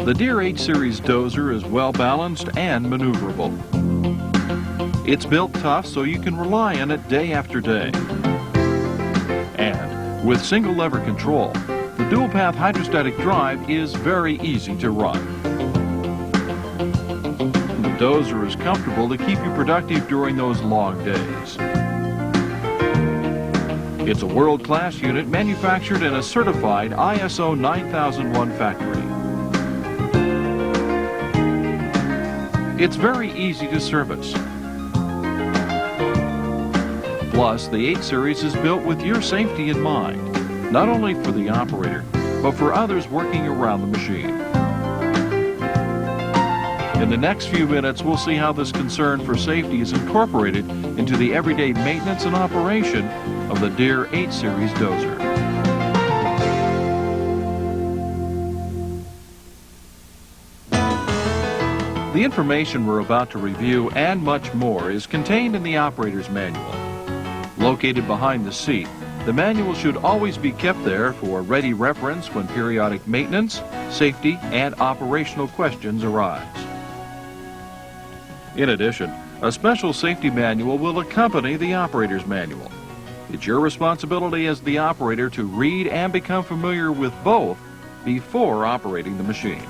The Deere 8 Series dozer is well balanced and maneuverable. It's built tough so you can rely on it day after day. And with single lever control, the dual path hydrostatic drive is very easy to run. The dozer is comfortable to keep you productive during those long days. It's a world-class unit manufactured in a certified ISO 9001 factory. It's very easy to service. Plus, the 8 Series is built with your safety in mind, not only for the operator, but for others working around the machine. In the next few minutes, we'll see how this concern for safety is incorporated into the everyday maintenance and operation of the Deere 8 Series dozer. The information we're about to review and much more is contained in the operator's manual. Located behind the seat, the manual should always be kept there for ready reference when periodic maintenance, safety, and operational questions arise. In addition, a special safety manual will accompany the operator's manual. It's your responsibility as the operator to read and become familiar with both before operating the machine.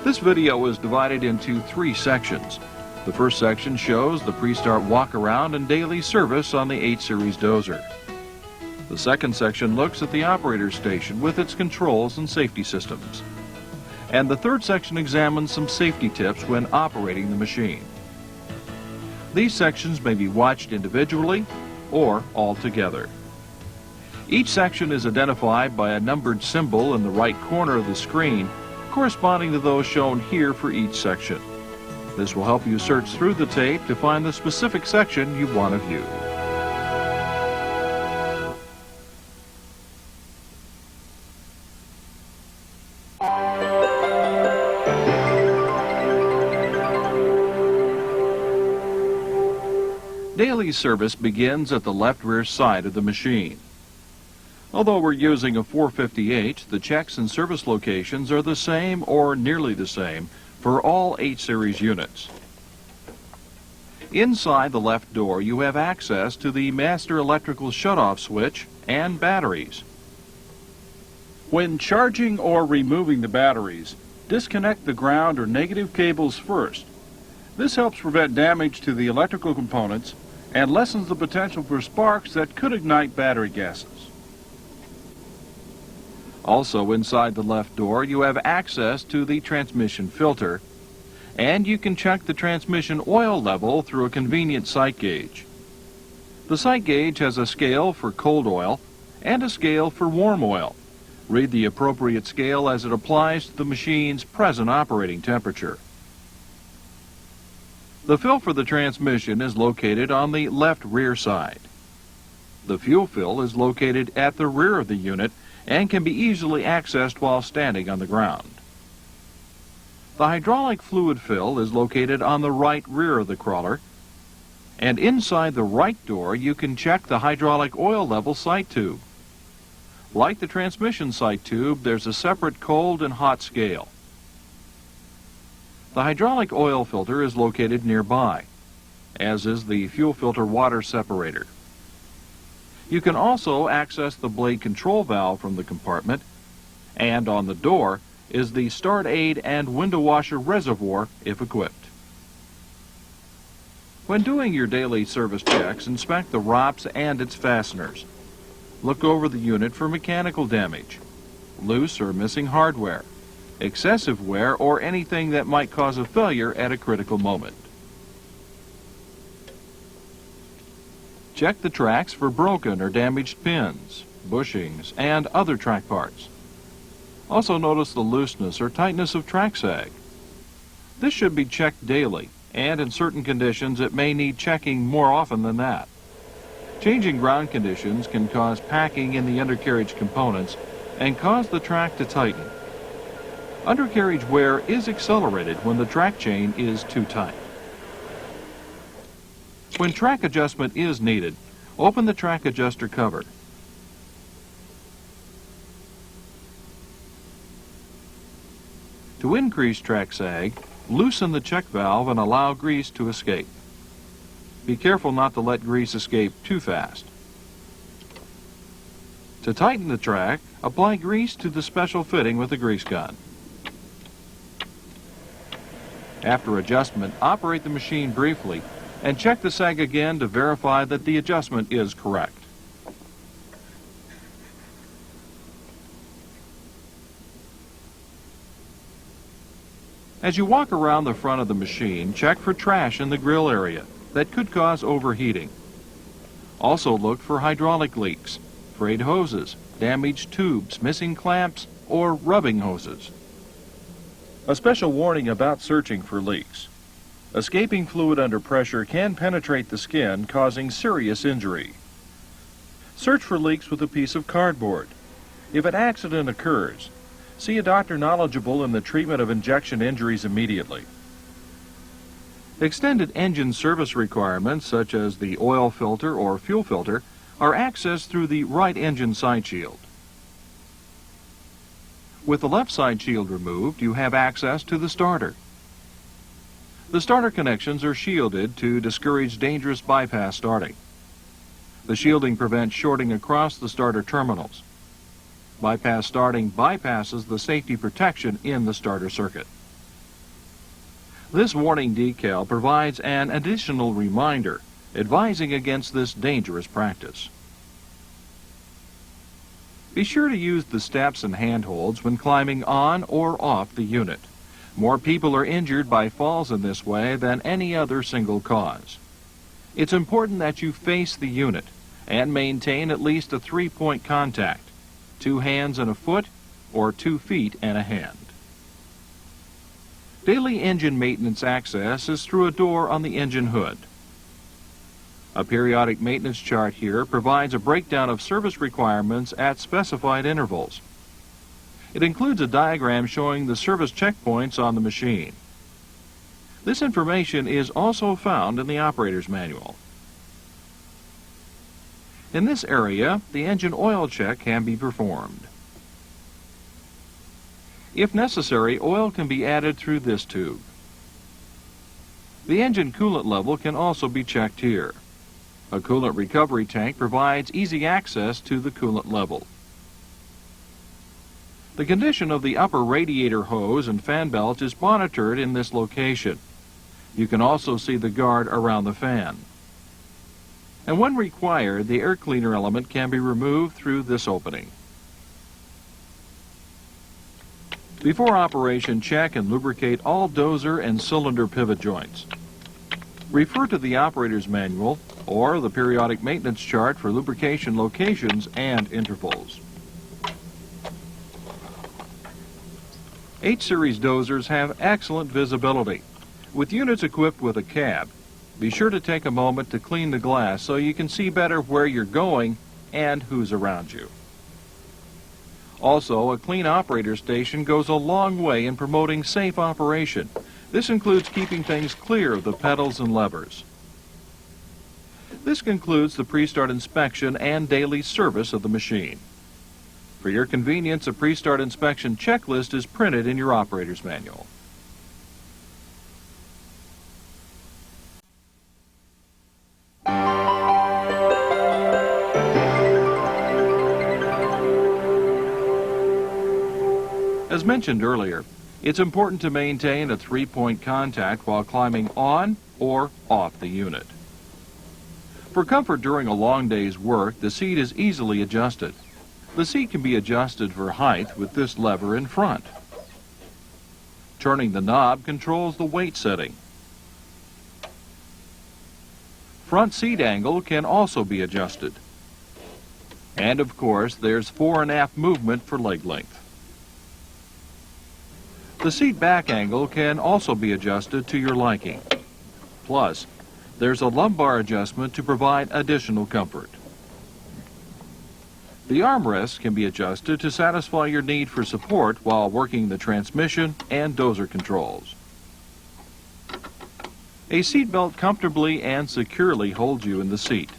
This video is divided into 3 sections. The first section shows the pre-start walk-around and daily service on the 8 Series dozer. The second section looks at the operator's station with its controls and safety systems. And the third section examines some safety tips when operating the machine. These sections may be watched individually or all together. Each section is identified by a numbered symbol in the right corner of the screen, corresponding to those shown here for each section. This will help you search through the tape to find the specific section you want to view. Daily service begins at the left rear side of the machine. Although we're using a 450H, the checks and service locations are the same or nearly the same for all 8 Series units. Inside the left door, you have access to the master electrical shutoff switch and batteries. When charging or removing the batteries, disconnect the ground or negative cables first. This helps prevent damage to the electrical components and lessens the potential for sparks that could ignite battery gases. Also, inside the left door, you have access to the transmission filter, and you can check the transmission oil level through a convenient sight gauge. The sight gauge has a scale for cold oil and a scale for warm oil. Read the appropriate scale as it applies to the machine's present operating temperature. The fill for the transmission is located on the left rear side. The fuel fill is located at the rear of the unit and can be easily accessed while standing on the ground. The hydraulic fluid fill is located on the right rear of the crawler, and inside the right door you can check the hydraulic oil level sight tube. Like the transmission sight tube, there's a separate cold and hot scale. The hydraulic oil filter is located nearby, as is the fuel filter water separator. You can also access the blade control valve from the compartment, and on the door is the start aid and window washer reservoir if equipped. When doing your daily service checks, inspect the ROPS and its fasteners. Look over the unit for mechanical damage, loose or missing hardware, excessive wear, or anything that might cause a failure at a critical moment. Check the tracks for broken or damaged pins, bushings, and other track parts. Also notice the looseness or tightness of track sag. This should be checked daily, and in certain conditions it may need checking more often than that. Changing ground conditions can cause packing in the undercarriage components and cause the track to tighten. Undercarriage wear is accelerated when the track chain is too tight. When track adjustment is needed, open the track adjuster cover. To increase track sag, loosen the check valve and allow grease to escape. Be careful not to let grease escape too fast. To tighten the track, apply grease to the special fitting with a grease gun. After adjustment, operate the machine briefly and check the sag again to verify that the adjustment is correct. As you walk around the front of the machine, check for trash in the grill area that could cause overheating. Also look for hydraulic leaks, frayed hoses, damaged tubes, missing clamps, or rubbing hoses. A special warning about searching for leaks. Escaping fluid under pressure can penetrate the skin, causing serious injury. Search for leaks with a piece of cardboard. If an accident occurs, see a doctor knowledgeable in the treatment of injection injuries immediately. Extended engine service requirements, such as the oil filter or fuel filter, are accessed through the right engine side shield. With the left side shield removed, you have access to the starter. The starter connections are shielded to discourage dangerous bypass starting. The shielding prevents shorting across the starter terminals. Bypass starting bypasses the safety protection in the starter circuit. This warning decal provides an additional reminder advising against this dangerous practice. Be sure to use the steps and handholds when climbing on or off the unit. More people are injured by falls in this way than any other single cause. It's important that you face the unit and maintain at least a 3-point contact, 2 hands and a foot, or 2 feet and a hand. Daily engine maintenance access is through a door on the engine hood. A periodic maintenance chart here provides a breakdown of service requirements at specified intervals. It includes a diagram showing the service checkpoints on the machine. This information is also found in the operator's manual. In this area, the engine oil check can be performed. If necessary, oil can be added through this tube. The engine coolant level can also be checked here. A coolant recovery tank provides easy access to the coolant level. The condition of the upper radiator hose and fan belt is monitored in this location. You can also see the guard around the fan. And when required, the air cleaner element can be removed through this opening. Before operation, check and lubricate all dozer and cylinder pivot joints. Refer to the operator's manual or the periodic maintenance chart for lubrication locations and intervals. H-Series dozers have excellent visibility. With units equipped with a cab, be sure to take a moment to clean the glass so you can see better where you're going and who's around you. Also, a clean operator station goes a long way in promoting safe operation. This includes keeping things clear of the pedals and levers. This concludes the pre-start inspection and daily service of the machine. For your convenience, a pre-start inspection checklist is printed in your operator's manual. As mentioned earlier, it's important to maintain a 3-point contact while climbing on or off the unit. For comfort during a long day's work, the seat is easily adjusted. The seat can be adjusted for height with this lever in front. Turning the knob controls the weight setting. Front seat angle can also be adjusted. And of course, there's fore and aft movement for leg length. The seat back angle can also be adjusted to your liking. Plus, there's a lumbar adjustment to provide additional comfort. The armrests can be adjusted to satisfy your need for support while working the transmission and dozer controls. A seat belt comfortably and securely holds you in the seat.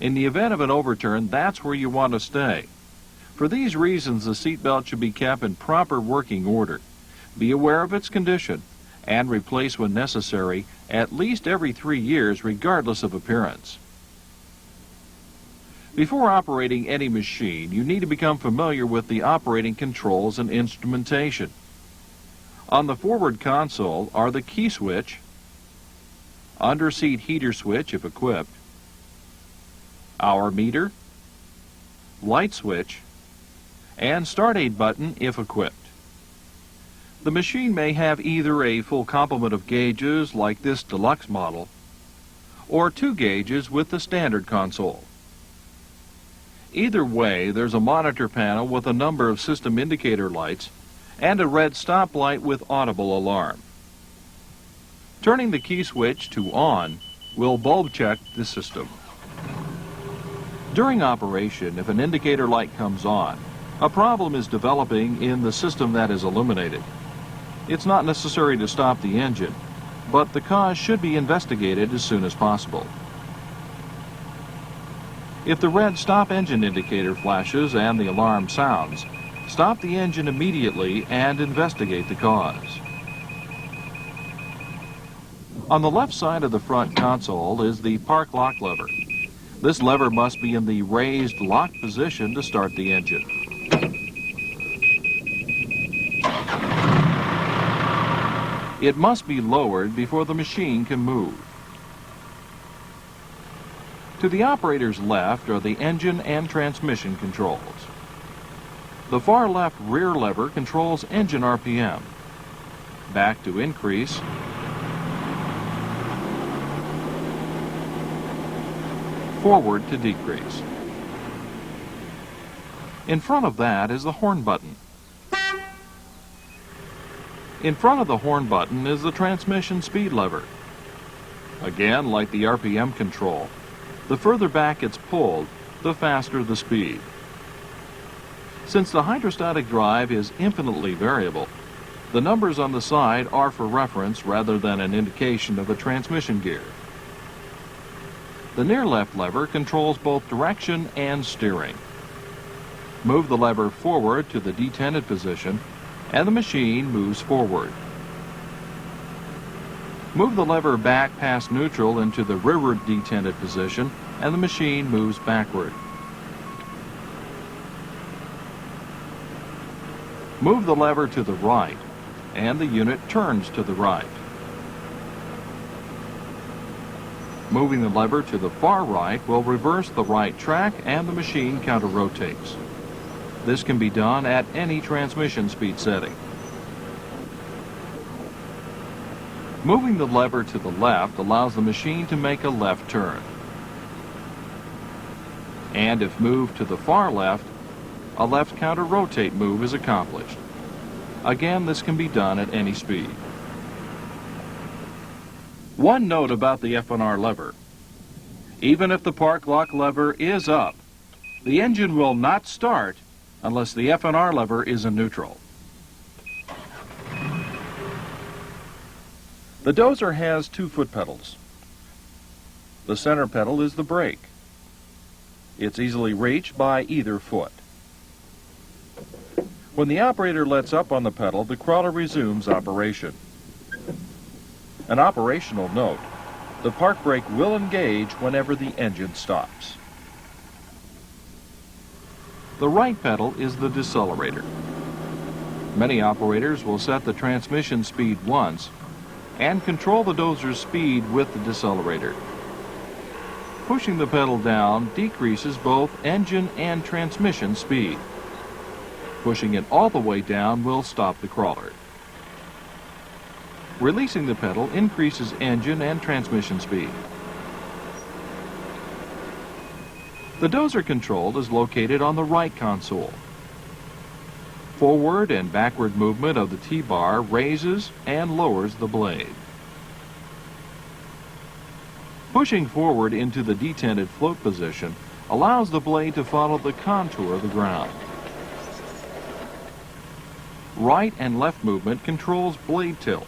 In the event of an overturn, that's where you want to stay. For these reasons, the seat belt should be kept in proper working order. Be aware of its condition and replace when necessary at least every 3 years regardless of appearance. Before operating any machine, you need to become familiar with the operating controls and instrumentation. On the forward console are the key switch, under-seat heater switch if equipped, hour meter, light switch, and start aid button if equipped. The machine may have either a full complement of gauges like this deluxe model, or 2 gauges with the standard console. Either way, there's a monitor panel with a number of system indicator lights and a red stop light with audible alarm. Turning the key switch to on will bulb check the system. During operation, if an indicator light comes on, a problem is developing in the system that is illuminated. It's not necessary to stop the engine, but the cause should be investigated as soon as possible. If the red stop engine indicator flashes and the alarm sounds, stop the engine immediately and investigate the cause. On the left side of the front console is the park lock lever. This lever must be in the raised lock position to start the engine. It must be lowered before the machine can move. To the operator's left are the engine and transmission controls. The far left rear lever controls engine RPM. Back to increase. Forward to decrease. In front of that is the horn button. In front of the horn button is the transmission speed lever. Again, like the RPM control, the further back it's pulled, the faster the speed. Since the hydrostatic drive is infinitely variable, the numbers on the side are for reference rather than an indication of a transmission gear. The near left lever controls both direction and steering. Move the lever forward to the detented position, and the machine moves forward. Move the lever back past neutral into the rearward detented position, and the machine moves backward. Move the lever to the right, and the unit turns to the right. Moving the lever to the far right will reverse the right track and the machine counter-rotates. This can be done at any transmission speed setting. Moving the lever to the left allows the machine to make a left turn. And if moved to the far left, a left counter-rotate move is accomplished. Again, this can be done at any speed. One note about the F&R lever. Even if the park lock lever is up, the engine will not start unless the F&R lever is in neutral. The Dozer has 2 foot pedals. The center pedal is the brake. It's easily reached by either foot. When the operator lets up on the pedal, the crawler resumes operation. An operational note: the park brake will engage whenever the engine stops. The right pedal is the decelerator. Many operators will set the transmission speed once and control the Dozer's speed with the decelerator. Pushing the pedal down decreases both engine and transmission speed. Pushing it all the way down will stop the crawler. Releasing the pedal increases engine and transmission speed. The Dozer control is located on the right console. Forward and backward movement of the T-bar raises and lowers the blade. Pushing forward into the detented float position allows the blade to follow the contour of the ground. Right and left movement controls blade tilt.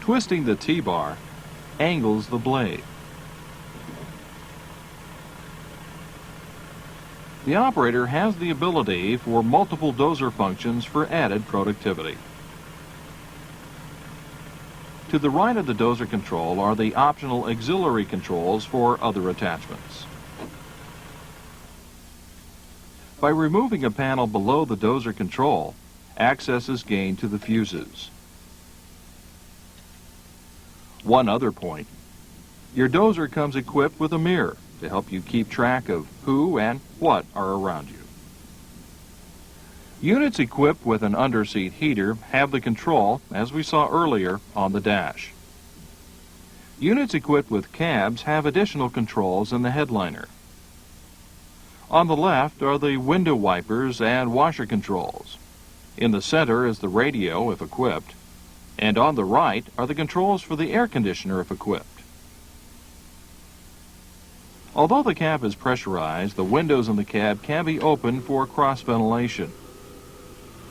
Twisting the T-bar angles the blade. The operator has the ability for multiple dozer functions for added productivity. To the right of the dozer control are the optional auxiliary controls for other attachments. By removing a panel below the dozer control, access is gained to the fuses. One other point. Your dozer comes equipped with a mirror to help you keep track of who and what are around you. Units equipped with an underseat heater have the control, as we saw earlier, on the dash. Units equipped with cabs have additional controls in the headliner. On the left are the window wipers and washer controls. In the center is the radio, if equipped, and on the right are the controls for the air conditioner, if equipped. Although the cab is pressurized, the windows in the cab can be opened for cross-ventilation.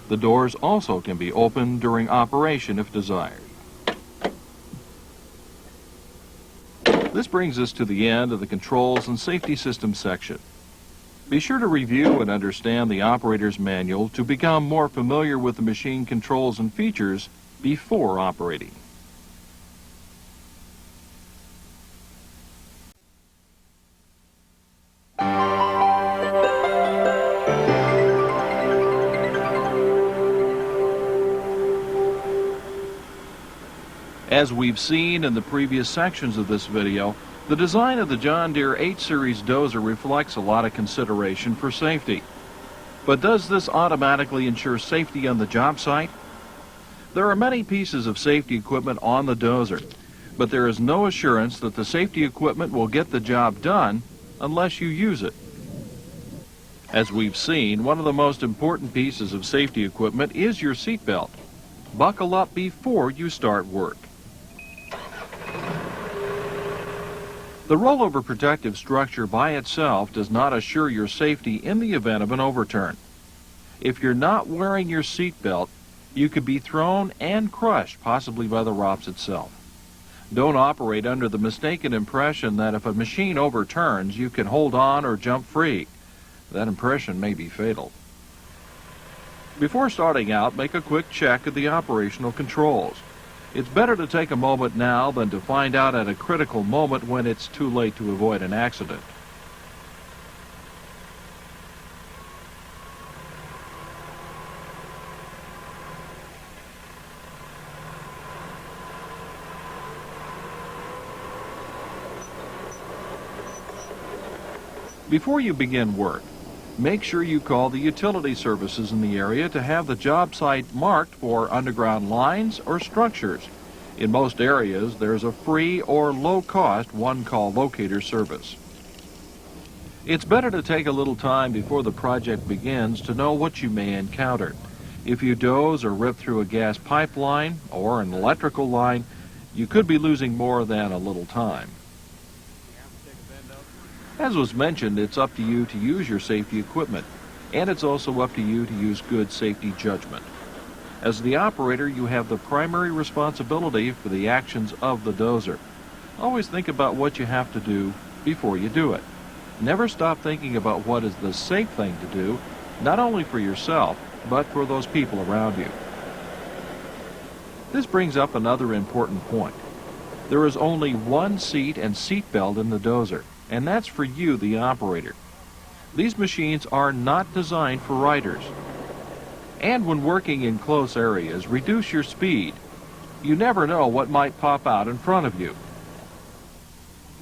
The doors also can be opened during operation if desired. This brings us to the end of the Controls and Safety Systems section. Be sure to review and understand the operator's manual to become more familiar with the machine controls and features before operating. As we've seen in the previous sections of this video, the design of the John Deere 8 Series dozer reflects a lot of consideration for safety. But does this automatically ensure safety on the job site? There are many pieces of safety equipment on the dozer, but there is no assurance that the safety equipment will get the job done unless you use it. As we've seen, one of the most important pieces of safety equipment is your seatbelt. Buckle up before you start work. The rollover protective structure by itself does not assure your safety in the event of an overturn. If you're not wearing your seatbelt, you could be thrown and crushed, possibly by the ROPS itself. Don't operate under the mistaken impression that if a machine overturns, you can hold on or jump free. That impression may be fatal. Before starting out, make a quick check of the operational controls. It's better to take a moment now than to find out at a critical moment when it's too late to avoid an accident. Before you begin work, make sure you call the utility services in the area to have the job site marked for underground lines or structures. In most areas, there's a free or low-cost one-call locator service. It's better to take a little time before the project begins to know what you may encounter. If you doze or rip through a gas pipeline or an electrical line, you could be losing more than a little time. As was mentioned, it's up to you to use your safety equipment, and it's also up to you to use good safety judgment. As the operator, you have the primary responsibility for the actions of the dozer. Always think about what you have to do before you do it. Never stop thinking about what is the safe thing to do, not only for yourself, but for those people around you. This brings up another important point. There is only one seat and seat belt in the dozer, and that's for you, the operator. These machines are not designed for riders. And when working in close areas, reduce your speed. You never know what might pop out in front of you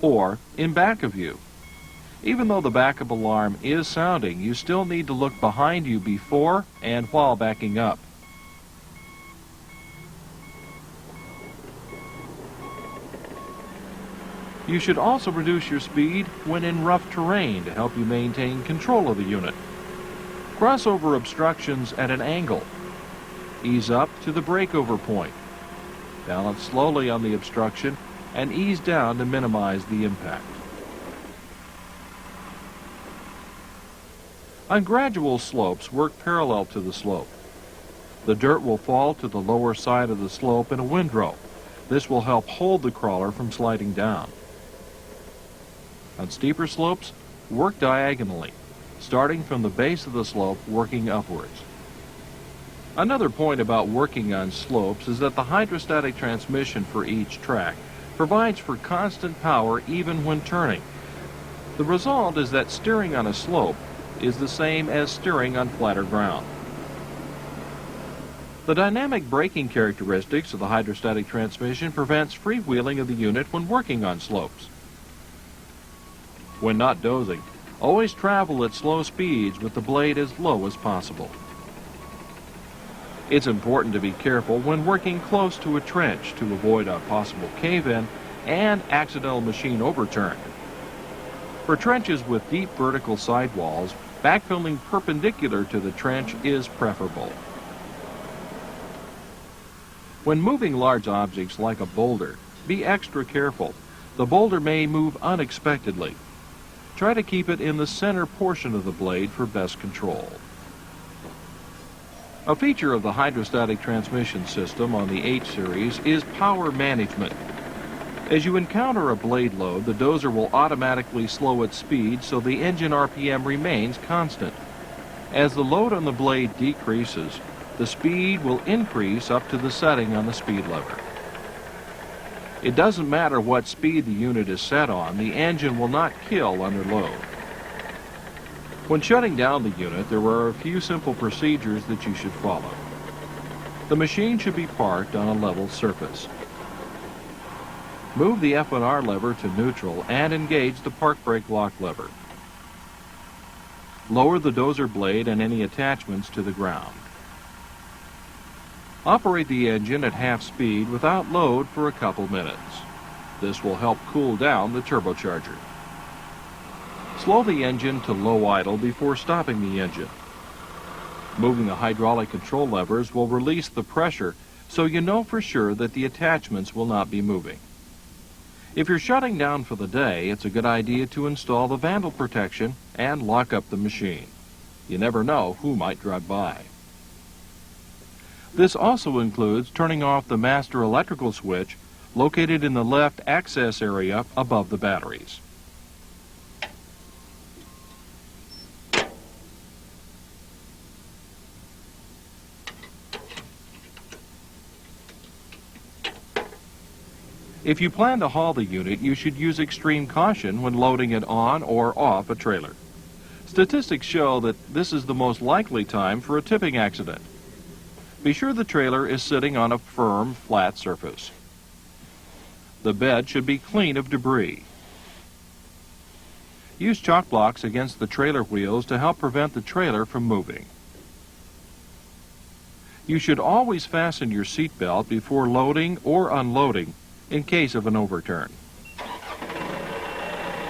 or in back of you. Even though the backup alarm is sounding, you still need to look behind you before and while backing up. You should also reduce your speed when in rough terrain to help you maintain control of the unit. Cross over obstructions at an angle. Ease up to the breakover point. Balance slowly on the obstruction and ease down to minimize the impact. On gradual slopes, work parallel to the slope. The dirt will fall to the lower side of the slope in a windrow. This will help hold the crawler from sliding down. On steeper slopes, work diagonally. starting from the base of the slope working upwards. Another point about working on slopes is that the hydrostatic transmission for each track provides for constant power even when turning. The result is that steering on a slope is the same as steering on flatter ground. The dynamic braking characteristics of the hydrostatic transmission prevents freewheeling of the unit when working on slopes. When not dozing, always travel at slow speeds with the blade as low as possible. It's important to be careful when working close to a trench to avoid a possible cave-in and accidental machine overturn. For trenches with deep vertical sidewalls, backfilling perpendicular to the trench is preferable. When moving large objects like a boulder, be extra careful. The boulder may move unexpectedly. Try to keep it in the center portion of the blade for best control. A feature of the hydrostatic transmission system on the H series is power management. As you encounter a blade load, the dozer will automatically slow its speed so the engine RPM remains constant. As the load on the blade decreases, the speed will increase up to the setting on the speed lever. It doesn't matter what speed the unit is set on, the engine will not kill under load. When shutting down the unit, there are a few simple procedures that you should follow. The machine should be parked on a level surface. Move the F1R lever to neutral and engage the park brake lock lever. Lower the dozer blade and any attachments to the ground. Operate the engine at half speed without load for a couple minutes. This will help cool down the turbocharger. Slow the engine to low idle before stopping the engine. Moving the hydraulic control levers will release the pressure, so you know for sure that the attachments will not be moving. If you're shutting down for the day, it's a good idea to install the vandal protection and lock up the machine. You never know who might drive by. This also includes turning off the master electrical switch located in the left access area above the batteries. If you plan to haul the unit, you should use extreme caution when loading it on or off a trailer. Statistics show that this is the most likely time for a tipping accident. Be sure the trailer is sitting on a firm, flat surface. The bed should be clean of debris. Use chalk blocks against the trailer wheels to help prevent the trailer from moving. You should always fasten your seat belt before loading or unloading in case of an overturn.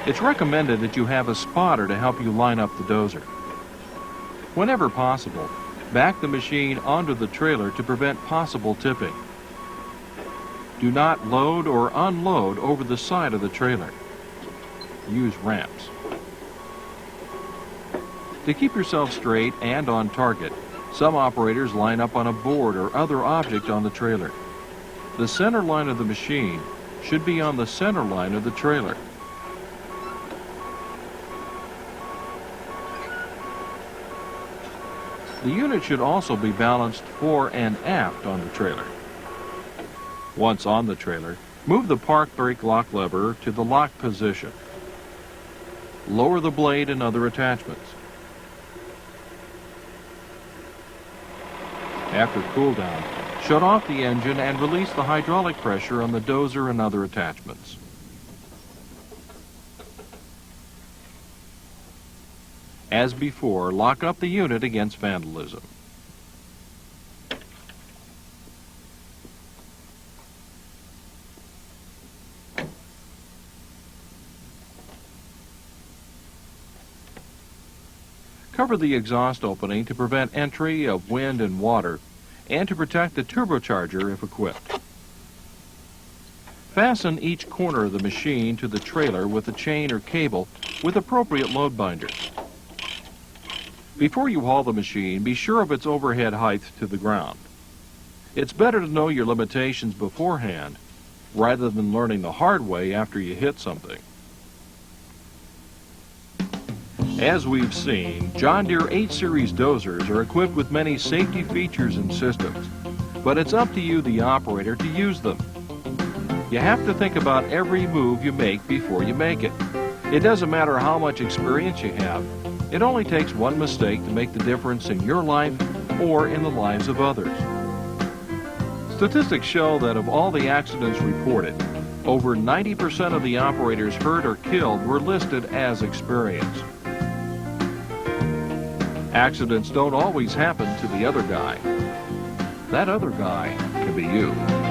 It's recommended that you have a spotter to help you line up the dozer. Whenever possible, back the machine onto the trailer to prevent possible tipping. Do not load or unload over the side of the trailer. Use ramps. To keep yourself straight and on target, some operators line up on a board or other object on the trailer. The center line of the machine should be on the center line of the trailer. The unit should also be balanced fore and aft on the trailer. Once on the trailer, move the park brake lock lever to the lock position. Lower the blade and other attachments. After cool down, shut off the engine and release the hydraulic pressure on the dozer and other attachments. As before, lock up the unit against vandalism. Cover the exhaust opening to prevent entry of wind and water and to protect the turbocharger if equipped. Fasten each corner of the machine to the trailer with a chain or cable with appropriate load binders. Before you haul the machine, be sure of its overhead height to the ground. It's better to know your limitations beforehand rather than learning the hard way after you hit something. As we've seen, John Deere 8 Series dozers are equipped with many safety features and systems, but it's up to you, the operator, to use them. You have to think about every move you make before you make it. It doesn't matter how much experience you have. It only takes one mistake to make the difference in your life or in the lives of others. Statistics show that of all the accidents reported, over 90% of the operators hurt or killed were listed as experienced. Accidents don't always happen to the other guy. That other guy can be you.